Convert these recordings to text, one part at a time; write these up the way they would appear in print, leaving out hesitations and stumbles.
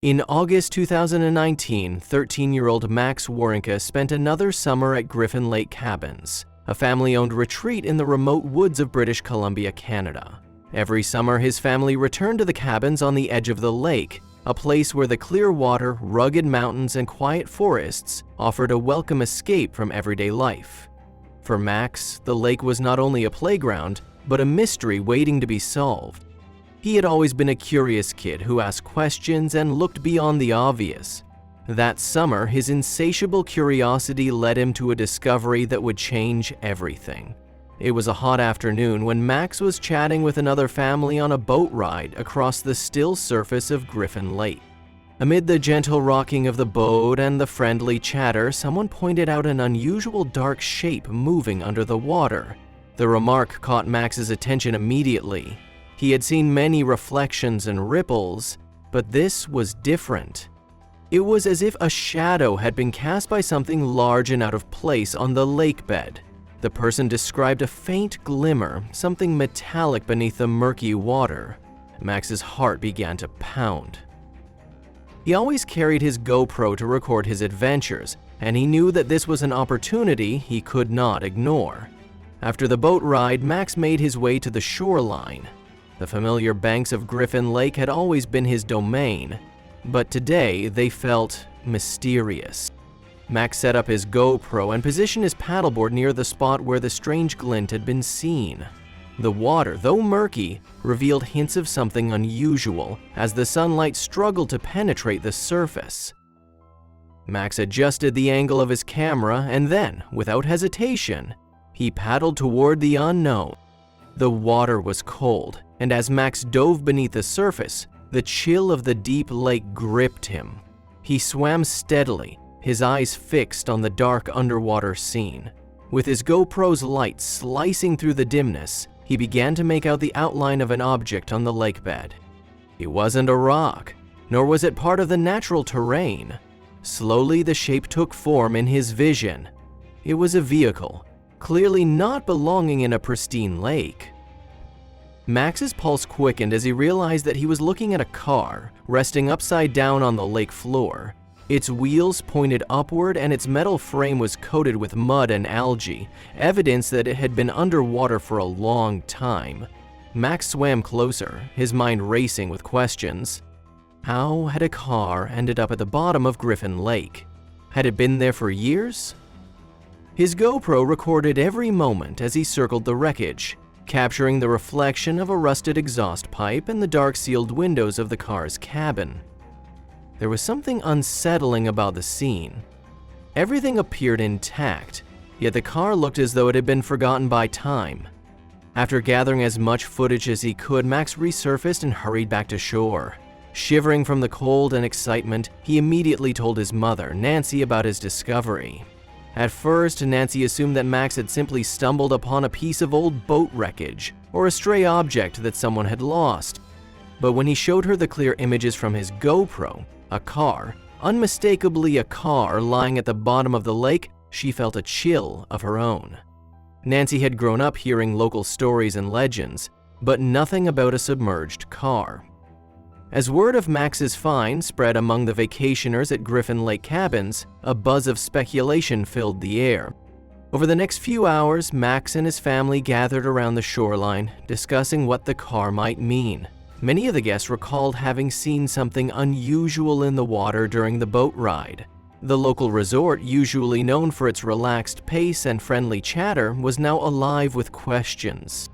In August 2019, 13-year-old Max Warrenka spent another summer at Griffin Lake Cabins, a family-owned retreat in the remote woods of British Columbia, Canada. Every summer, his family returned to the cabins on the edge of the lake, a place where the clear water, rugged mountains, and quiet forests offered a welcome escape from everyday life. For Max, the lake was not only a playground, but a mystery waiting to be solved. He had always been a curious kid who asked questions and looked beyond the obvious. That summer, his insatiable curiosity led him to a discovery that would change everything. It was a hot afternoon when Max was chatting with another family on a boat ride across the still surface of Griffin Lake. Amid the gentle rocking of the boat and the friendly chatter, someone pointed out an unusual dark shape moving under the water. The remark caught Max's attention immediately. He had seen many reflections and ripples, but this was different. It was as if a shadow had been cast by something large and out of place on the lake bed. The person described a faint glimmer, something metallic beneath the murky water. Max's heart began to pound. He always carried his GoPro to record his adventures, and he knew that this was an opportunity he could not ignore. After the boat ride, Max made his way to the shoreline. The familiar banks of Griffin Lake had always been his domain, but today they felt mysterious. Max set up his GoPro and positioned his paddleboard near the spot where the strange glint had been seen. The water, though murky, revealed hints of something unusual as the sunlight struggled to penetrate the surface. Max adjusted the angle of his camera and then, without hesitation, he paddled toward the unknown. The water was cold, and as Max dove beneath the surface, the chill of the deep lake gripped him. He swam steadily, his eyes fixed on the dark underwater scene. With his GoPro's light slicing through the dimness, he began to make out the outline of an object on the lake bed. It wasn't a rock, nor was it part of the natural terrain. Slowly, the shape took form in his vision. It was a vehicle, clearly not belonging in a pristine lake. Max's pulse quickened as he realized that he was looking at a car, resting upside down on the lake floor. Its wheels pointed upward and its metal frame was coated with mud and algae, evidence that it had been underwater for a long time. Max swam closer, his mind racing with questions. How had a car ended up at the bottom of Griffin Lake? Had it been there for years? His GoPro recorded every moment as he circled the wreckage, capturing the reflection of a rusted exhaust pipe and the dark sealed windows of the car's cabin. There was something unsettling about the scene. Everything appeared intact, yet the car looked as though it had been forgotten by time. After gathering as much footage as he could, Max resurfaced and hurried back to shore. Shivering from the cold and excitement, he immediately told his mother, Nancy, about his discovery. At first, Nancy assumed that Max had simply stumbled upon a piece of old boat wreckage or a stray object that someone had lost. But when he showed her the clear images from his GoPro, a car, unmistakably a car lying at the bottom of the lake, she felt a chill of her own. Nancy had grown up hearing local stories and legends, but nothing about a submerged car. As word of Max's find spread among the vacationers at Griffin Lake Cabins, a buzz of speculation filled the air. Over the next few hours, Max and his family gathered around the shoreline, discussing what the car might mean. Many of the guests recalled having seen something unusual in the water during the boat ride. The local resort, usually known for its relaxed pace and friendly chatter, was now alive with questions.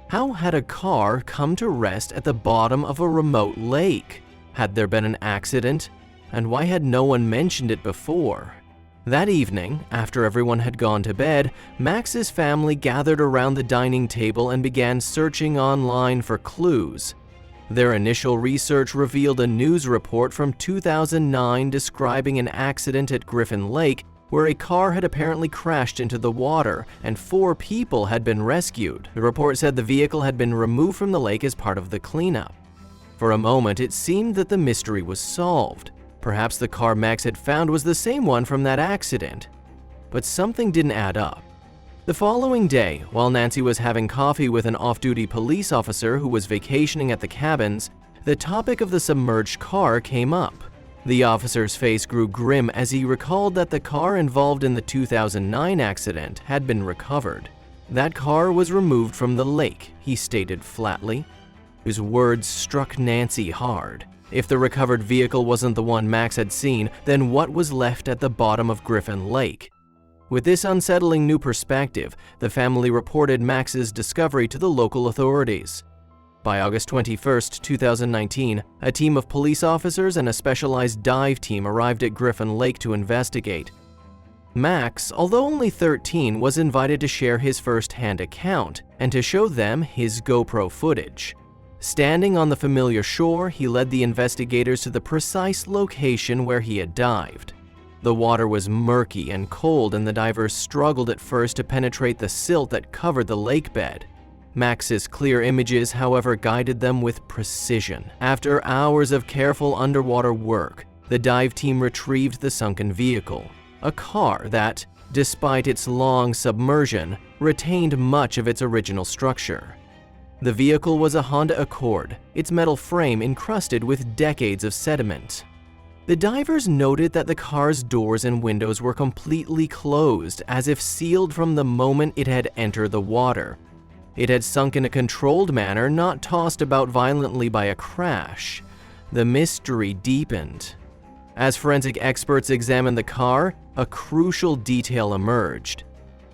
How had a car come to rest at the bottom of a remote lake? Had there been an accident? And why had no one mentioned it before? That evening, after everyone had gone to bed, Max's family gathered around the dining table and began searching online for clues. Their initial research revealed a news report from 2009 describing an accident at Griffin Lake where a car had apparently crashed into the water and 4 people had been rescued. The report said the vehicle had been removed from the lake as part of the cleanup. For a moment, it seemed that the mystery was solved. Perhaps the car Max had found was the same one from that accident. But something didn't add up. The following day, while Nancy was having coffee with an off-duty police officer who was vacationing at the cabins, the topic of the submerged car came up. The officer's face grew grim as he recalled that the car involved in the 2009 accident had been recovered. That car was removed from the lake, he stated flatly. His words struck Nancy hard. If the recovered vehicle wasn't the one Max had seen, then what was left at the bottom of Griffin Lake? With this unsettling new perspective, the family reported Max's discovery to the local authorities. By August 21, 2019, a team of police officers and a specialized dive team arrived at Griffin Lake to investigate. Max, although only 13, was invited to share his first-hand account and to show them his GoPro footage. Standing on the familiar shore, he led the investigators to the precise location where he had dived. The water was murky and cold, and the divers struggled at first to penetrate the silt that covered the lake bed. Max's clear images, however, guided them with precision. After hours of careful underwater work, the dive team retrieved the sunken vehicle, a car that, despite its long submersion, retained much of its original structure. The vehicle was a Honda Accord, its metal frame encrusted with decades of sediment. The divers noted that the car's doors and windows were completely closed, as if sealed from the moment it had entered the water. It had sunk in a controlled manner, not tossed about violently by a crash. The mystery deepened. As forensic experts examined the car, a crucial detail emerged.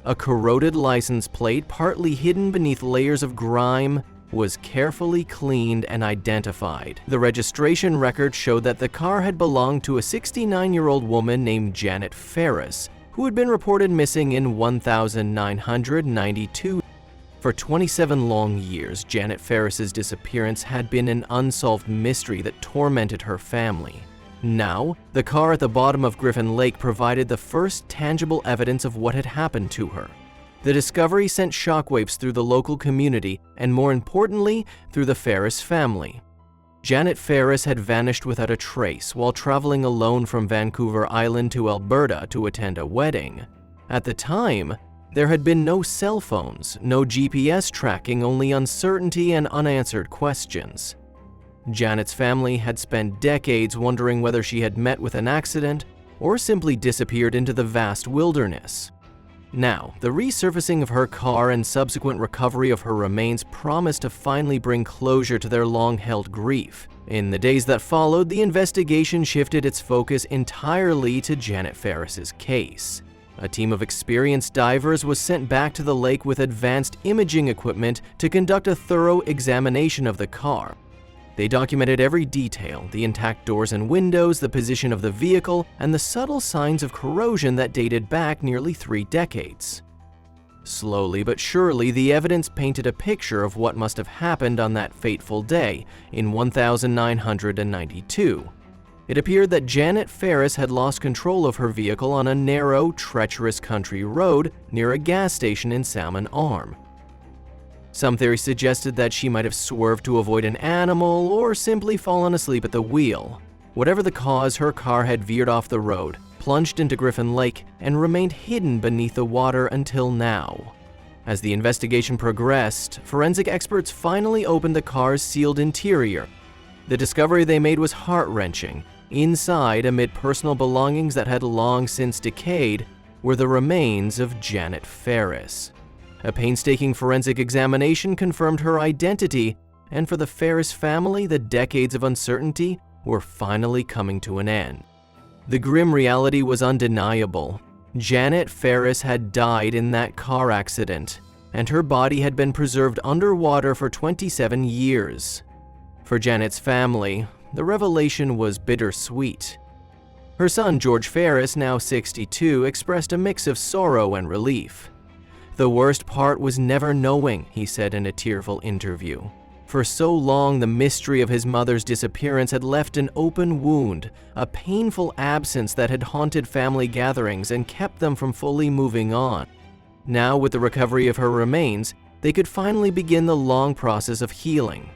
A corroded license plate, partly hidden beneath layers of grime, was carefully cleaned and identified. The registration record showed that the car had belonged to a 69-year-old woman named Janet Ferris, who had been reported missing in 1992. For 27 long years, Janet Ferris's disappearance had been an unsolved mystery that tormented her family. Now, the car at the bottom of Griffin Lake provided the first tangible evidence of what had happened to her. The discovery sent shockwaves through the local community and, more importantly, through the Ferris family. Janet Ferris had vanished without a trace while traveling alone from Vancouver Island to Alberta to attend a wedding. At the time, there had been no cell phones, no GPS tracking, only uncertainty and unanswered questions. Janet's family had spent decades wondering whether she had met with an accident or simply disappeared into the vast wilderness. Now, the resurfacing of her car and subsequent recovery of her remains promised to finally bring closure to their long-held grief. In the days that followed, the investigation shifted its focus entirely to Janet Ferris's case. A team of experienced divers was sent back to the lake with advanced imaging equipment to conduct a thorough examination of the car. They documented every detail, the intact doors and windows, the position of the vehicle, and the subtle signs of corrosion that dated back nearly 3 decades. Slowly but surely, the evidence painted a picture of what must have happened on that fateful day in 1992. It appeared that Janet Ferris had lost control of her vehicle on a narrow, treacherous country road near a gas station in Salmon Arm. Some theories suggested that she might have swerved to avoid an animal or simply fallen asleep at the wheel. Whatever the cause, her car had veered off the road, plunged into Griffin Lake, and remained hidden beneath the water until now. As the investigation progressed, forensic experts finally opened the car's sealed interior. The discovery they made was heart-wrenching. Inside, amid personal belongings that had long since decayed, were the remains of Janet Ferris. A painstaking forensic examination confirmed her identity, and for the Ferris family, the decades of uncertainty were finally coming to an end. The grim reality was undeniable. Janet Ferris had died in that car accident, and her body had been preserved underwater for 27 years. For Janet's family, the revelation was bittersweet. Her son, George Ferris, now 62, expressed a mix of sorrow and relief. "The worst part was never knowing," he said in a tearful interview. For so long, the mystery of his mother's disappearance had left an open wound, a painful absence that had haunted family gatherings and kept them from fully moving on. Now, with the recovery of her remains, they could finally begin the long process of healing.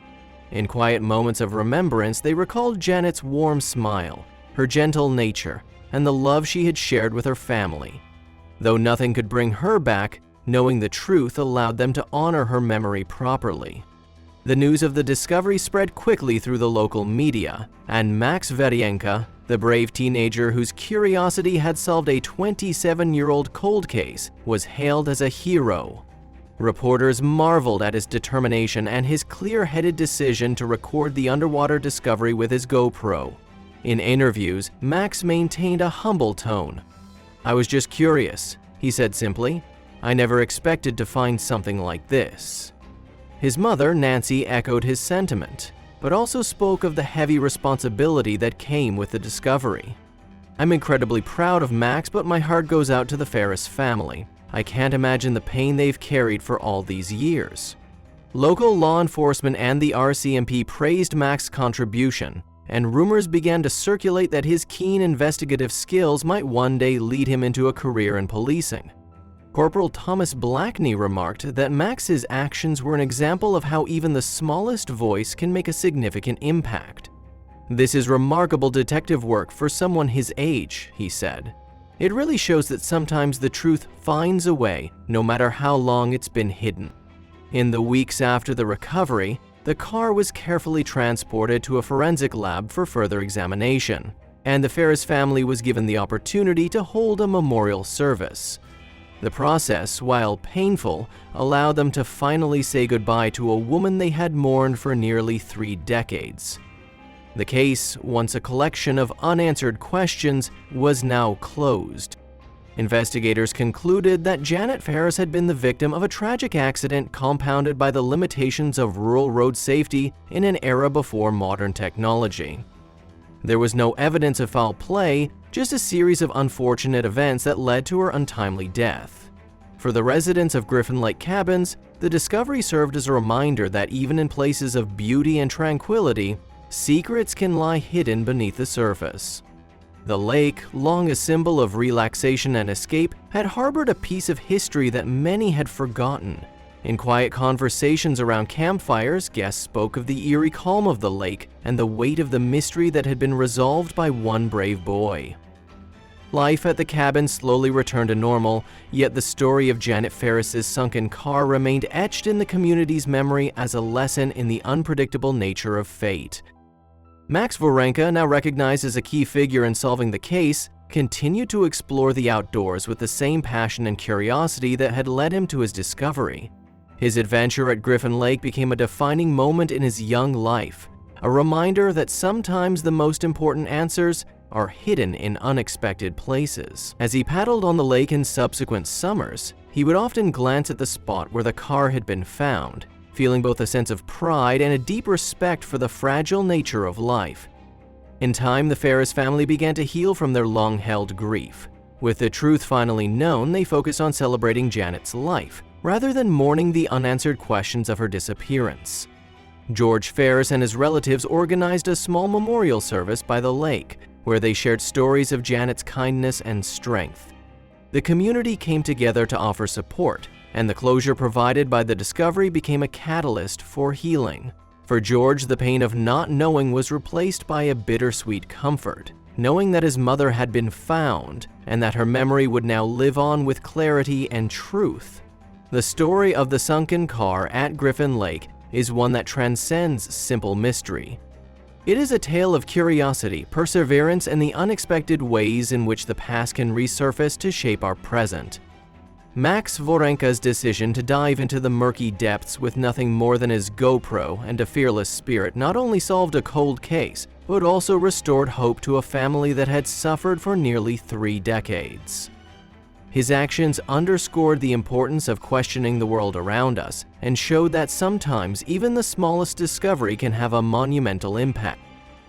In quiet moments of remembrance, they recalled Janet's warm smile, her gentle nature, and the love she had shared with her family. Though nothing could bring her back, knowing the truth allowed them to honor her memory properly. The news of the discovery spread quickly through the local media, and Max Verienka, The brave teenager whose curiosity had solved a 27-year-old cold case was hailed as a hero. Reporters marveled at his determination and his clear-headed decision to record the underwater discovery with his GoPro. In interviews, Max maintained a humble tone. "I was just curious," he said simply. "I never expected to find something like this." His mother, Nancy, echoed his sentiment, but also spoke of the heavy responsibility that came with the discovery. "I'm incredibly proud of Max, but my heart goes out to the Ferris family. I can't imagine the pain they've carried for all these years." Local law enforcement and the RCMP praised Max's contribution, and rumors began to circulate that his keen investigative skills might one day lead him into a career in policing. Corporal Thomas Blackney remarked that Max's actions were an example of how even the smallest voice can make a significant impact. "This is remarkable detective work for someone his age," he said. "It really shows that sometimes the truth finds a way, no matter how long it's been hidden." In the weeks after the recovery, the car was carefully transported to a forensic lab for further examination, and the Ferris family was given the opportunity to hold a memorial service. The process, while painful, allowed them to finally say goodbye to a woman they had mourned for nearly 3 decades. The case, once a collection of unanswered questions, was now closed. Investigators concluded that Janet Ferris had been the victim of a tragic accident compounded by the limitations of rural road safety in an era before modern technology. There was no evidence of foul play, just a series of unfortunate events that led to her untimely death. For the residents of Griffin Lake Cabins, the discovery served as a reminder that even in places of beauty and tranquility, secrets can lie hidden beneath the surface. The lake, long a symbol of relaxation and escape, had harbored a piece of history that many had forgotten. In quiet conversations around campfires, guests spoke of the eerie calm of the lake and the weight of the mystery that had been resolved by one brave boy. Life at the cabin slowly returned to normal, yet the story of Janet Ferris's sunken car remained etched in the community's memory as a lesson in the unpredictable nature of fate. Max Wawrinka, now recognized as a key figure in solving the case, continued to explore the outdoors with the same passion and curiosity that had led him to his discovery. His adventure at Griffin Lake became a defining moment in his young life, a reminder that sometimes the most important answers are hidden in unexpected places. As he paddled on the lake in subsequent summers, he would often glance at the spot where the car had been found, feeling both a sense of pride and a deep respect for the fragile nature of life. In time, the Ferris family began to heal from their long-held grief. With the truth finally known, they focused on celebrating Janet's life, rather than mourning the unanswered questions of her disappearance. George Ferris and his relatives organized a small memorial service by the lake, where they shared stories of Janet's kindness and strength. The community came together to offer support, and the closure provided by the discovery became a catalyst for healing. For George, the pain of not knowing was replaced by a bittersweet comfort, knowing that his mother had been found and that her memory would now live on with clarity and truth. The story of the sunken car at Griffin Lake is one that transcends simple mystery. It is a tale of curiosity, perseverance, and the unexpected ways in which the past can resurface to shape our present. Max Wawrinka's decision to dive into the murky depths with nothing more than his GoPro and a fearless spirit not only solved a cold case, but also restored hope to a family that had suffered for nearly 3 decades. His actions underscored the importance of questioning the world around us and showed that sometimes even the smallest discovery can have a monumental impact.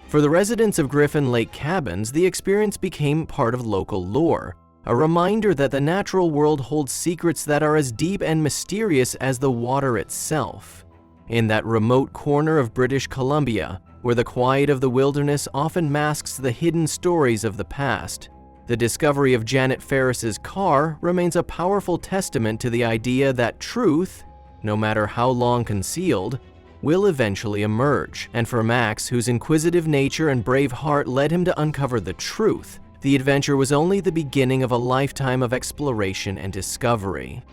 For the residents of Griffin Lake Cabins, the experience became part of local lore, a reminder that the natural world holds secrets that are as deep and mysterious as the water itself. In that remote corner of British Columbia, where the quiet of the wilderness often masks the hidden stories of the past, the discovery of Janet Ferris's car remains a powerful testament to the idea that truth, no matter how long concealed, will eventually emerge. And for Max, whose inquisitive nature and brave heart led him to uncover the truth, the adventure was only the beginning of a lifetime of exploration and discovery.